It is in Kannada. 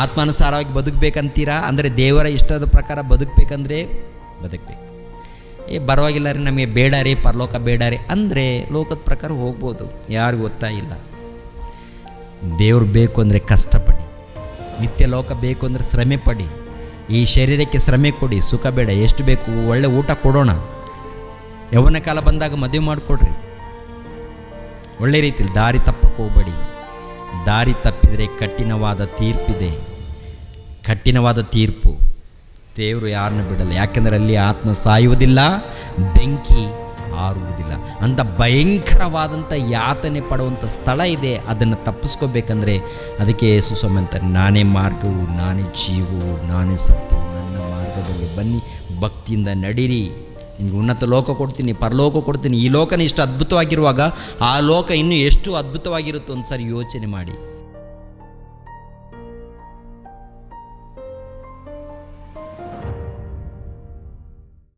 ಆತ್ಮಾನುಸಾರವಾಗಿ ಬದುಕಬೇಕಂತೀರಾ? ಅಂದರೆ ದೇವರ ಇಷ್ಟದ ಪ್ರಕಾರ ಬದುಕಬೇಕಂದ್ರೆ ಬದುಕಬೇಕು. ಪರವಾಗಿಲ್ಲ ರೀ, ನಮಗೆ ಬೇಡ ರೀ, ಪರಲೋಕ ಬೇಡ ರೀ ಅಂದರೆ ಲೋಕದ ಪ್ರಕಾರ ಹೋಗ್ಬೋದು, ಯಾರಿಗೂ ಗೊತ್ತಾಗಿಲ್ಲ. ದೇವ್ರು ಬೇಕು ಅಂದರೆ ಕಷ್ಟಪಡಿ, ನಿತ್ಯ ಲೋಕ ಬೇಕು ಅಂದರೆ ಶ್ರಮೆ ಪಡಿ, ಈ ಶರೀರಕ್ಕೆ ಶ್ರಮೆ ಕೊಡಿ, ಸುಖ ಬೇಡ, ಎಷ್ಟು ಬೇಕು ಒಳ್ಳೆ ಊಟ ಕೊಡೋಣ, ಯೌವನ ಕಾಲ ಬಂದಾಗ ಮದುವೆ ಮಾಡಿಕೊಡ್ರಿ, ಒಳ್ಳೆ ರೀತಿಯಲ್ಲಿ ದಾರಿ ತಪ್ಪಕ್ಕೆ ಹೋಗಬೇಡಿ. ದಾರಿ ತಪ್ಪಿದರೆ ಕಠಿಣವಾದ ತೀರ್ಪಿದೆ, ಕಠಿಣವಾದ ತೀರ್ಪು. ದೇವರು ಯಾರನ್ನು ಬಿಡಲ್ಲ, ಯಾಕೆಂದರೆ ಅಲ್ಲಿ ಆತ್ಮ ಸಾಯುವುದಿಲ್ಲ, ಬೆಂಕಿ ಆರುವುದಿಲ್ಲ. ಅಂಥ ಭಯಂಕರವಾದಂಥ ಯಾತನೆ ಪಡುವಂಥ ಸ್ಥಳ ಇದೆ. ಅದನ್ನು ತಪ್ಪಿಸ್ಕೋಬೇಕಂದ್ರೆ ಅದಕ್ಕೆ ಯೇಸು ಸ್ವಾಮಿ ಅಂತಾರೆ, ನಾನೇ ಮಾರ್ಗವು, ನಾನೇ ಜೀವವು, ನಾನೇ ಸತ್ಯವು, ನನ್ನ ಮಾರ್ಗದಲ್ಲಿ ಬನ್ನಿ, ಭಕ್ತಿಯಿಂದ ನಡೀರಿ, ನಿಮಗೆ ಉನ್ನತ ಲೋಕ ಕೊಡ್ತೀನಿ, ಪರಲೋಕ ಕೊಡ್ತೀನಿ. ಈ ಲೋಕನ ಇಷ್ಟು ಅದ್ಭುತವಾಗಿರುವಾಗ ಆ ಲೋಕ ಇನ್ನೂ ಎಷ್ಟು ಅದ್ಭುತವಾಗಿರುತ್ತೋ ಒಂದು ಸಾರಿ ಯೋಚನೆ ಮಾಡಿ.